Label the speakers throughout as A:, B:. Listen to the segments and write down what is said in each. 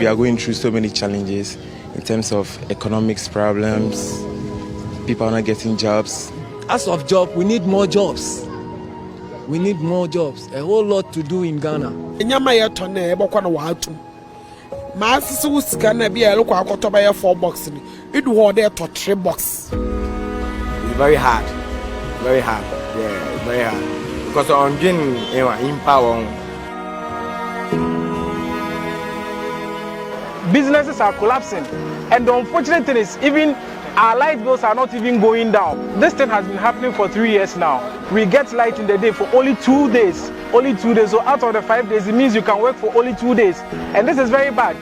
A: we are going through so many challenges in terms of economics problems, people are not getting jobs.
B: As of job, we need more jobs. We need more jobs. A whole lot to do in Ghana.
C: My sister was gonna be a local $4 box. It was there to 3 box.
D: It's very hard. Very hard. Yeah, very hard. Because on getting in power.
E: Businesses are collapsing. And the unfortunate thing is, even our light bills are not even going down. This thing has been happening for 3 years now. We get light in the day for only 2 days. Only 2 days. So out of the 5 days, it means you can work for only 2 days. And this is very bad.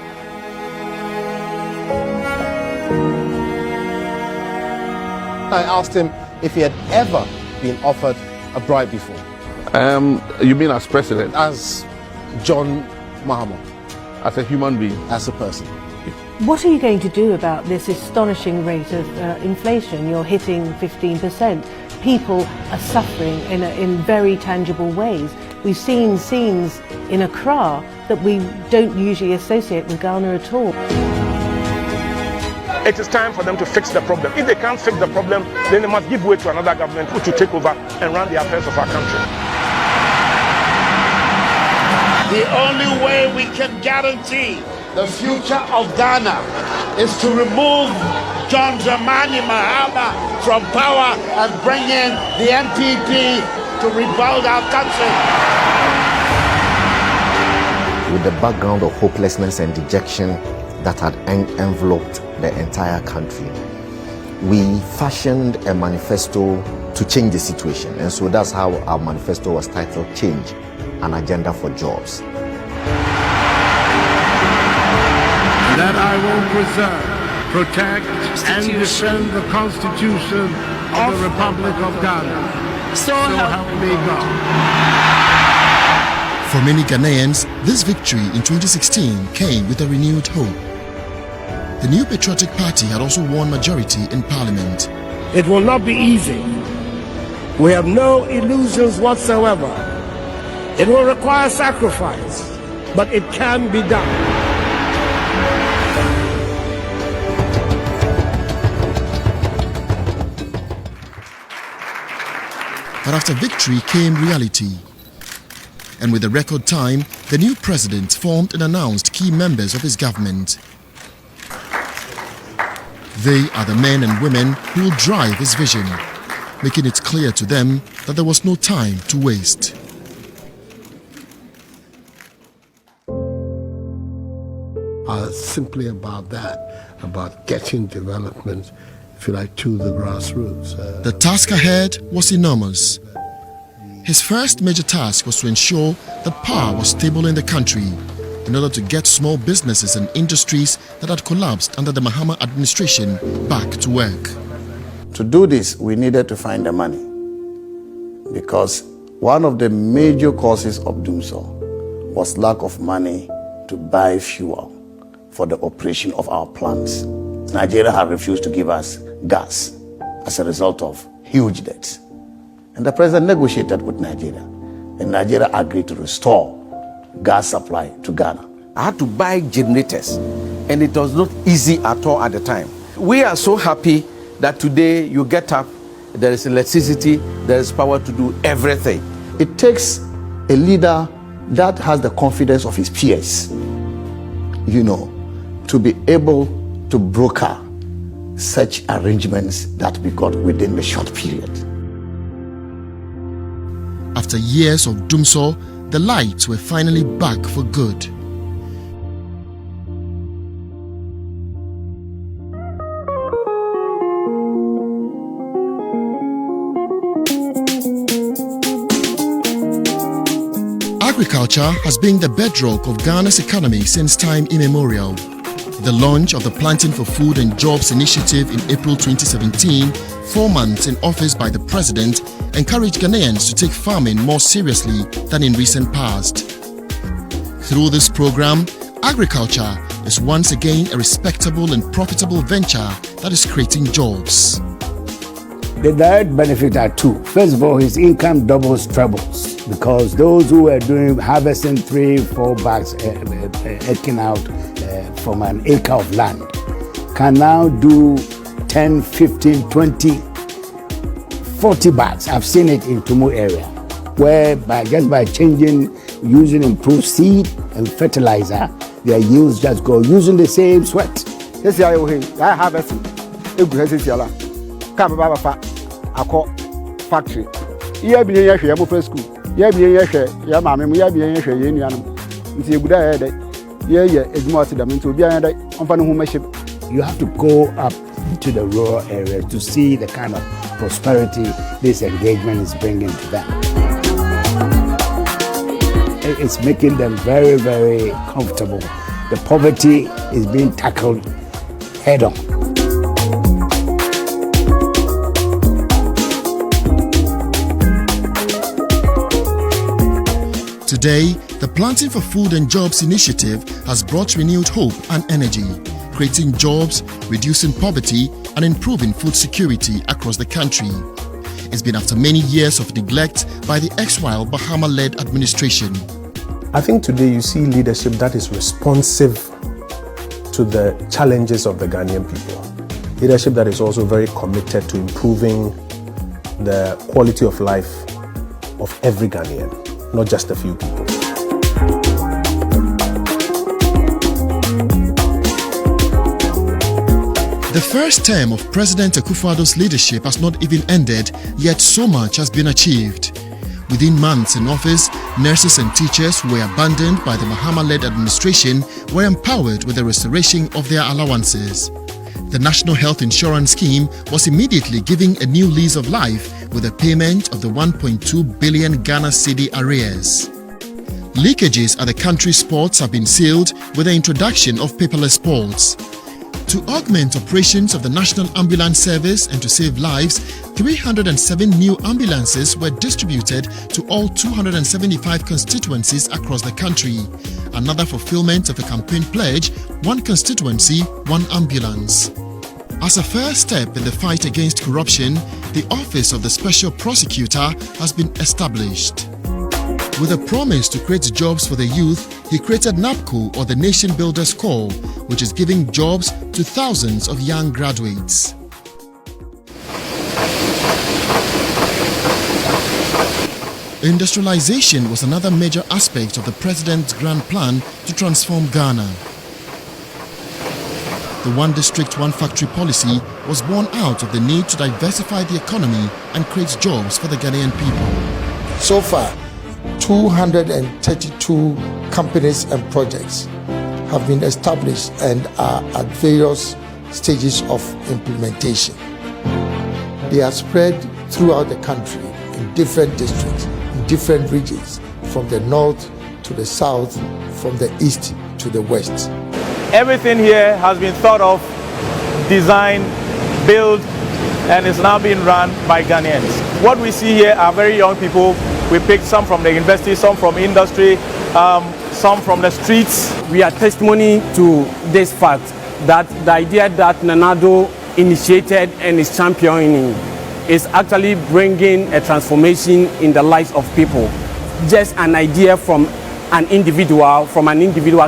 F: I asked him if he had ever been offered a bribe before.
G: You mean as president?
F: As John Mahama.
G: As a human being?
F: As a person.
H: What are you going to do about this astonishing rate of inflation? You're hitting 15%. People are suffering in very tangible ways. We've seen scenes in Accra that we don't usually associate with Ghana at all.
E: It is time for them to fix the problem. If they can't fix the problem, then they must give way to another government who to take over and run the affairs of our country.
I: The only way we can guarantee the future of Ghana is to remove John Dramani Mahama from power and bring in the MPP to rebuild our country.
J: With the background of hopelessness and dejection that had enveloped the entire country, we fashioned a manifesto to change the situation. And so that's how our manifesto was titled Change, an Agenda for Jobs.
I: That I will preserve, protect, and defend the Constitution of the Republic of Ghana. So help me God.
K: For many Ghanaians, this victory in 2016 came with a renewed hope. The new Patriotic Party had also won majority in Parliament.
I: It will not be easy. We have no illusions whatsoever. It will require sacrifice, but it can be done.
K: But after victory came reality. And with a record time, the new president formed and announced key members of his government. They are the men and women who will drive his vision, making it clear to them that there was no time to waste.
I: Simply about that, about getting development, if you like, to the grassroots.
K: The task ahead was enormous. His first major task was to ensure that power was stable in the country in order to get small businesses and industries that had collapsed under the Mahama administration back to work.
L: To do this, we needed to find the money, because one of the major causes of doom so was lack of money to buy fuel for the operation of our plants. Nigeria had refused to give us gas as a result of huge debts. And the president negotiated with Nigeria, and Nigeria agreed to restore gas supply to Ghana.
D: I had to buy generators, and it was not easy at all at the time. We are so happy that today you get up, there is electricity, there is power to do everything.
L: It takes a leader that has the confidence of his peers, to be able to broker such arrangements that we got within the short period.
K: After years of doomsor, the lights were finally back for good. Agriculture has been the bedrock of Ghana's economy since time immemorial. The launch of the Planting for Food and Jobs initiative in April 2017, 4 months in office by the president, encouraged Ghanaians to take farming more seriously than in recent past. Through this program, agriculture is once again a respectable and profitable venture that is creating jobs.
M: The direct benefits are two. First of all, his income doubles, trebles, because those who are harvesting 3-4 bags, eking out from an acre of land can now do 10, 15, 20, 40 bags. I've seen it in Tumu area, where just by using improved seed and fertilizer, their yields just go using the same sweat.
N: Yes, I have a factory. Yeah, be here, I'm open school. Yeah, be here, yeah, mammy, yeah, be here, yeah, good idea. Yeah, it's more to them into be on
M: You have to go up to the rural areas to see the kind of prosperity this engagement is bringing to them. It's making them very, very comfortable. The poverty is being tackled head on.
K: Today, the Planting for Food and Jobs initiative has brought renewed hope and energy, creating jobs, reducing poverty, and improving food security across the country. It's been after many years of neglect by the erstwhile Bahama-led administration.
F: I think today you see leadership that is responsive to the challenges of the Ghanaian people. Leadership that is also very committed to improving the quality of life of every Ghanaian, not just a few people.
K: The first term of President Akuffo Addo's leadership has not even ended, yet so much has been achieved. Within months in office, nurses and teachers who were abandoned by the Mahama-led administration were empowered with the restoration of their allowances. The National Health Insurance Scheme was immediately giving a new lease of life with the payment of the 1.2 billion Ghana cedi arrears. Leakages at the country's ports have been sealed with the introduction of paperless ports. To augment operations of the National Ambulance Service and to save lives, 307 new ambulances were distributed to all 275 constituencies across the country. Another fulfillment of a campaign pledge, one constituency, one ambulance. As a first step in the fight against corruption, the Office of the Special Prosecutor has been established. With a promise to create jobs for the youth, he created NAPCO, or the Nation Builders Corps, which is giving jobs to thousands of young graduates. Industrialization was another major aspect of the president's grand plan to transform Ghana. The one district, one factory policy was born out of the need to diversify the economy and create jobs for the Ghanaian people.
O: So far, 232 companies and projects have been established and are at various stages of implementation. They are spread throughout the country in different districts, in different regions, from the north to the south, from the east to the west.
E: Everything here has been thought of, designed, built, and is now being run by Ghanaians. What we see here are very young people. We picked some from the university, some from industry, some from the streets.
P: We are testimony to this fact that the idea that Nana Addo initiated and is championing is actually bringing a transformation in the lives of people. Just an idea from an individual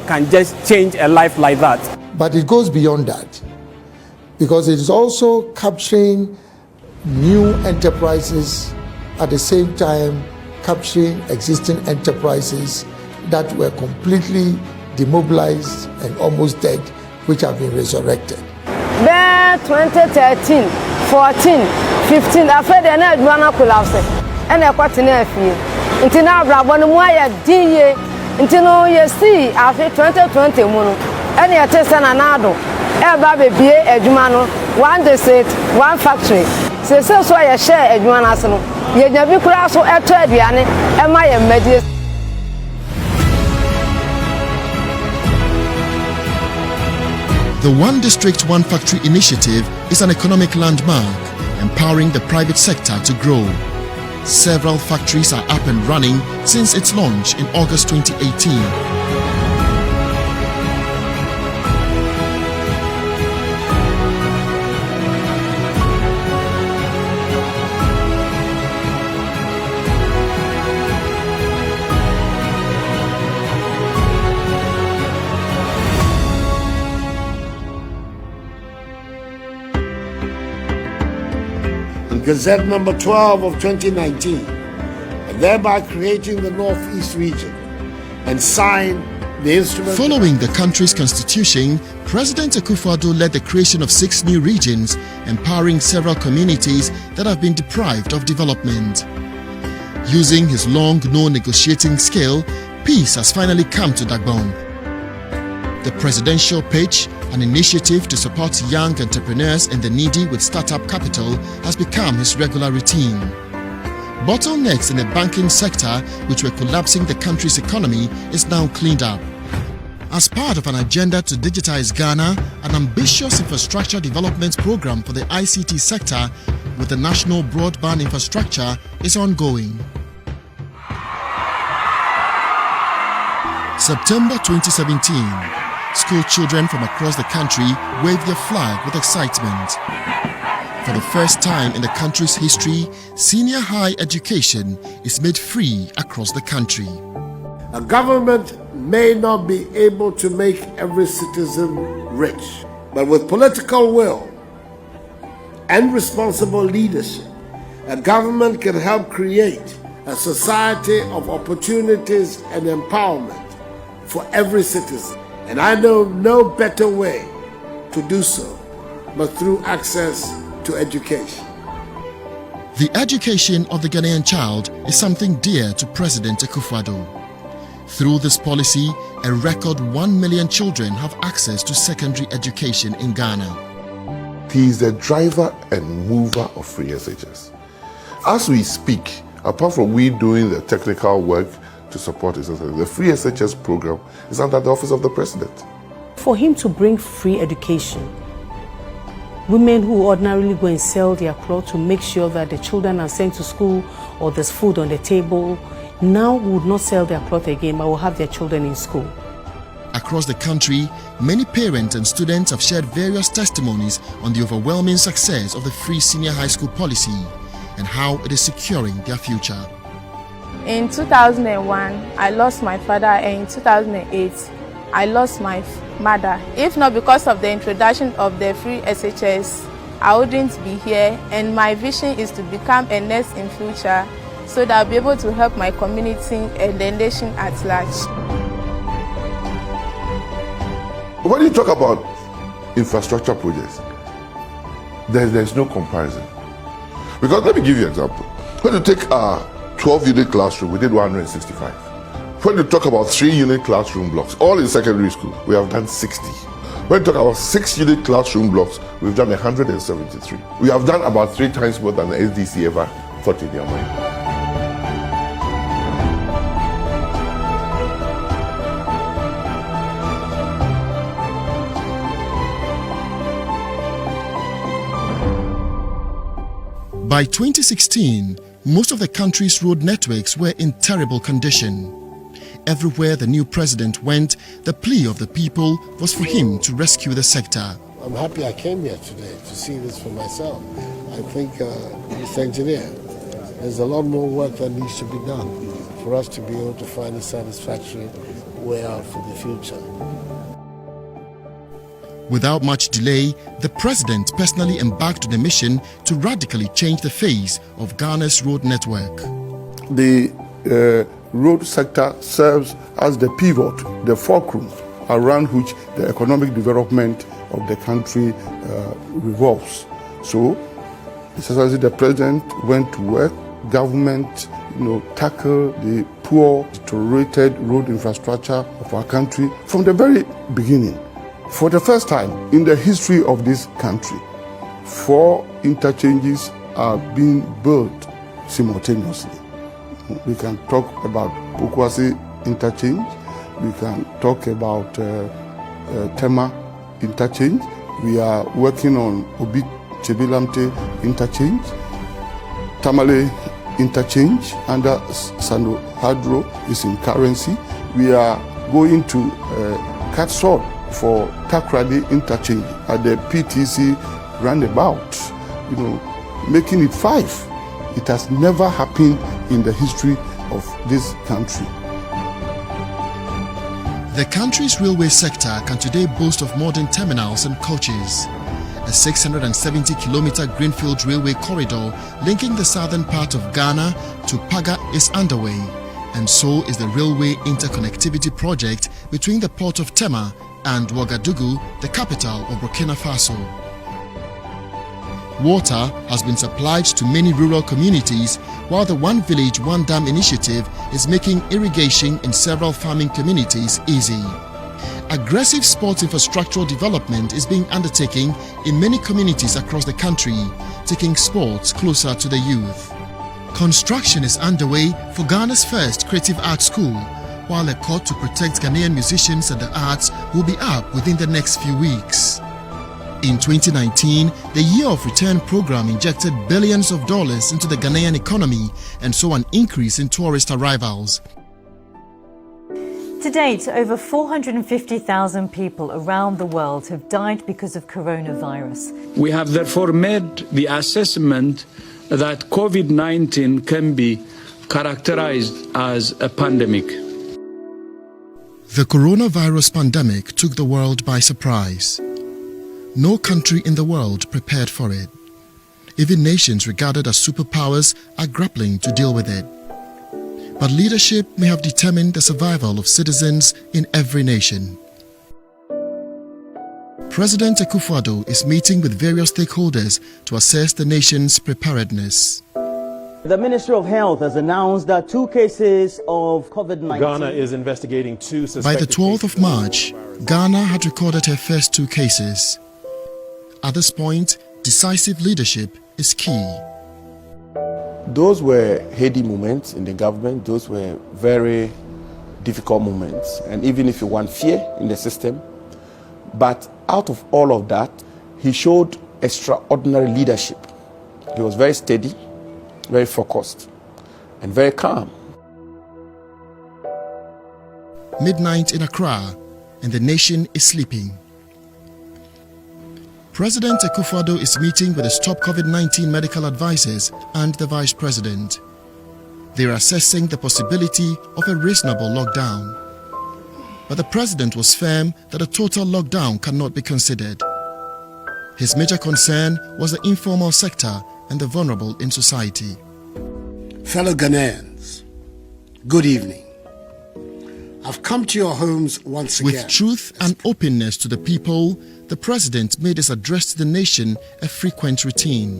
P: can just change a life like that.
O: But it goes beyond that, because it is also capturing new enterprises, at the same time capturing existing enterprises that were completely demobilized and almost dead, which have been resurrected.
Q: There 2013, 14, 15, after the night one collapse, and I got in a few. Until now, Brabon, why DA, until now, you see, after 2020, and you test an anado, a baby be a Jumano, one district, one factory. So, so I share a Juanasono. You never could also a trade, and my immediate.
K: The One District, One Factory initiative is an economic landmark, empowering the private sector to grow. Several factories are up and running since its launch in August 2018.
I: Gazette number 12 of 2019, and thereby creating the Northeast region, and signed the instrument.
K: Following the country's constitution, President Akuffo Addo led the creation of 6 new regions, empowering several communities that have been deprived of development. Using his long-known negotiating skill, peace has finally come to Dagbon. The presidential pitch, an initiative to support young entrepreneurs and the needy with startup capital, has become his regular routine. Bottlenecks in the banking sector, which were collapsing the country's economy, is now cleaned up. As part of an agenda to digitize Ghana, an ambitious infrastructure development program for the ICT sector with the national broadband infrastructure is ongoing. September 2017, school children from across the country waved their flag with excitement. For the first time in the country's history, senior high education is made free across the country.
I: A government may not be able to make every citizen rich, but with political will and responsible leadership, a government can help create a society of opportunities and empowerment for every citizen. And I know no better way to do so but through access to education.
K: The education of the Ghanaian child is something dear to President Akuffo Addo. Through this policy, a record 1 million children have access to secondary education in Ghana.
G: He is the driver and mover of free SHS. As we speak, apart from we doing the technical work to support his SHS, the free SHS program is under the office of the president.
H: For him to bring free education, women who ordinarily go and sell their clothes to make sure that the children are sent to school or there's food on the table, now would not sell their clothes again but will have their children in school.
K: Across the country, many parents and students have shared various testimonies on the overwhelming success of the free senior high school policy and how it is securing their future.
R: In 2001, I lost my father, and in 2008, I lost my mother. If not because of the introduction of the free SHS, I wouldn't be here, and my vision is to become a nurse in future so that I'll be able to help my community and the nation at large.
G: When you talk about infrastructure projects, there's no comparison. Because let me give you an example. When you take a 12-unit classroom, we did 165. When you talk about 3-unit classroom blocks, all in secondary school, we have done 60. When you talk about 6-unit classroom blocks, we've done 173. We have done about 3 times more than the SDC ever thought in their mind.
K: By 2016, most of the country's road networks were in terrible condition. Everywhere the new president went, the plea of the people was for him to rescue the sector.
I: I'm happy I came here today to see this for myself. I think, Mr. Engineer, there's a lot more work that needs to be done for us to be able to find a satisfactory way out for the future.
K: Without much delay, the president personally embarked on a mission to radically change the face of Ghana's road network.
L: The road sector serves as the pivot, the fulcrum around which the economic development of the country revolves. So, essentially, the president went to work, government, tackle the poor, deteriorated road infrastructure of our country from the very beginning. For the first time in the history of this country, 4 interchanges are being built simultaneously. We can talk about Pokwasi interchange, we can talk about Tema interchange, we are working on Obi Chebilamte interchange, Tamale interchange under Sando Hadro is in currency. We are going to Katsor for Takrady interchange at the PTC roundabout, making it 5. It has never happened in the history of this country.
K: The country's railway sector can today boast of modern terminals and coaches. a 670-kilometer greenfield railway corridor linking the southern part of Ghana to Paga is underway, and so is the railway interconnectivity project between the port of Tema and Ouagadougou, the capital of Burkina Faso. Water has been supplied to many rural communities, while the One Village, One Dam initiative is making irrigation in several farming communities easy. Aggressive sports infrastructural development is being undertaken in many communities across the country, taking sports closer to the youth. Construction is underway for Ghana's first creative arts school, while a court to protect Ghanaian musicians and the arts will be up within the next few weeks. In 2019, the Year of Return program injected billions of dollars into the Ghanaian economy and saw an increase in tourist arrivals.
S: To date, over 450,000 people around the world have died because of coronavirus.
T: We have therefore made the assessment that COVID-19 can be characterized as a pandemic.
K: The coronavirus pandemic took the world by surprise. No country in the world prepared for it. Even nations regarded as superpowers are grappling to deal with it. But leadership may have determined the survival of citizens in every nation. President Akuffo Addo is meeting with various stakeholders to assess the nation's preparedness.
U: The Ministry of Health has announced that 2 cases of COVID-19.
F: Ghana is investigating 2 suspected.
K: By the 12th of March, Ghana had recorded her first 2 cases. At this point, decisive leadership is key.
A: Those were heady moments in the government. Those were very difficult moments. And even if you want fear in the system, but out of all of that, he showed extraordinary leadership. He was very steady, very focused, and very calm.
K: Midnight in Accra, and the nation is sleeping. President Akuffo Addo is meeting with his top COVID-19 medical advisors and the Vice President. They are assessing the possibility of a reasonable lockdown. But the President was firm that a total lockdown cannot be considered. His major concern was the informal sector and the vulnerable in society.
V: Fellow Ghanaians, good evening. I've come to your homes once again.
K: With truth and openness to the people, the President made his address to the nation a frequent routine.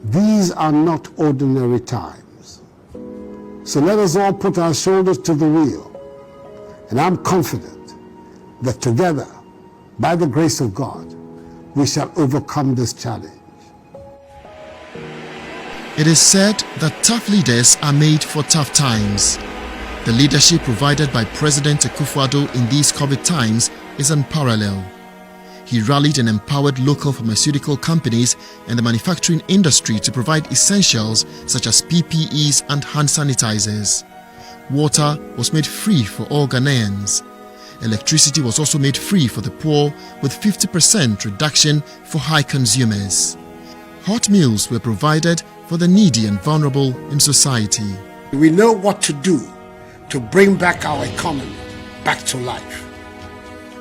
V: These are not ordinary times. So let us all put our shoulders to the wheel. And I'm confident that together, by the grace of God, we shall overcome this challenge.
K: It is said that tough leaders are made for tough times. The leadership provided by President Akuffo Addo in these COVID times is unparalleled. He rallied and empowered local pharmaceutical companies and the manufacturing industry to provide essentials such as PPEs and hand sanitizers. Water was made free for all Ghanaians. Electricity was also made free for the poor with 50% reduction for high consumers. Hot meals were provided for the needy and vulnerable in society.
V: We know what to do to bring back our economy back to life.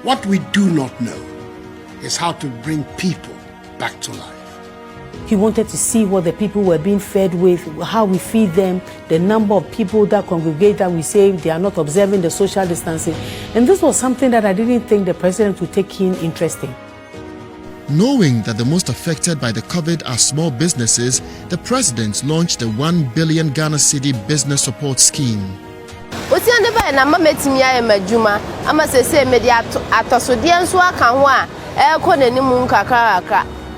V: What we do not know is how to bring people back to life.
H: He wanted to see what the people were being fed with, how we feed them, the number of people that congregate that we say they are not observing the social distancing. And this was something that I didn't think the president would take keen interest in.
K: Knowing that the most affected by the COVID are small businesses, the president launched the 1 billion Ghana Cedi business support scheme.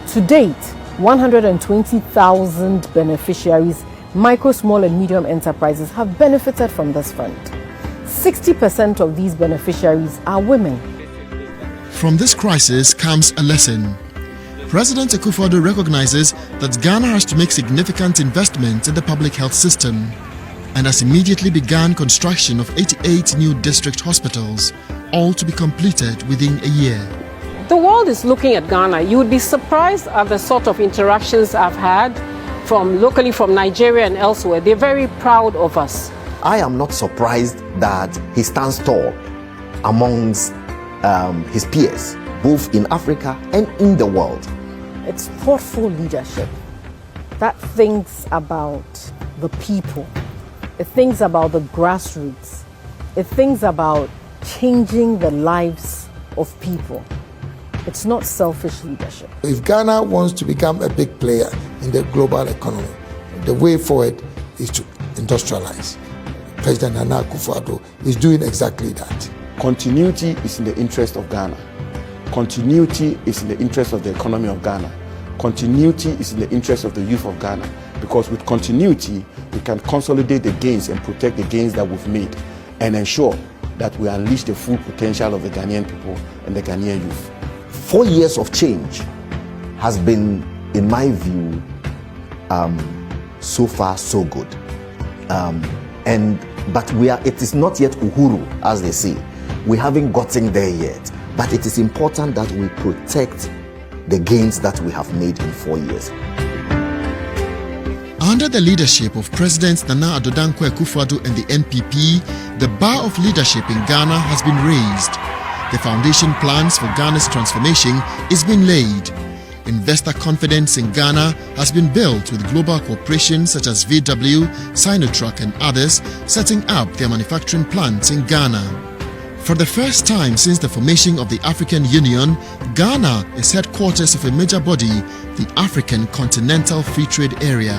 Q: To date, 120,000 beneficiaries, micro, small and medium enterprises have benefited from this fund. 60% of these beneficiaries are women.
K: From this crisis comes a lesson. President Akuffo Addo recognizes that Ghana has to make significant investments in the public health system and has immediately begun construction of 88 new district hospitals, all to be completed within a year.
W: The world is looking at Ghana. You would be surprised at the sort of interactions I've had locally from Nigeria and elsewhere. They're very proud of us.
J: I am not surprised that he stands tall amongst his peers, both in Africa and in the world.
W: It's thoughtful leadership that thinks about the people. It thinks about the grassroots. It thinks about changing the lives of people. It's not selfish leadership.
O: If Ghana wants to become a big player in the global economy, the way forward is to industrialize. President Nana Akuffo Addo is doing exactly that.
A: Continuity is in the interest of Ghana. Continuity is in the interest of the economy of Ghana. Continuity is in the interest of the youth of Ghana, because with continuity, we can consolidate the gains and protect the gains that we've made and ensure that we unleash the full potential of the Ghanaian people and the Ghanaian youth.
J: 4 years of change has been, in my view, so far so good. But it is not yet Uhuru, as they say. We haven't gotten there yet. But it is important that we protect the gains that we have made in 4 years.
K: Under the leadership of President Nana Addo Akufo Addo and the NPP, the bar of leadership in Ghana has been raised. The foundation plans for Ghana's transformation is being laid. Investor confidence in Ghana has been built with global corporations such as VW, Sinotruck and others setting up their manufacturing plants in Ghana. For the first time since the formation of the African Union, Ghana is headquarters of a major body, the African Continental Free Trade Area.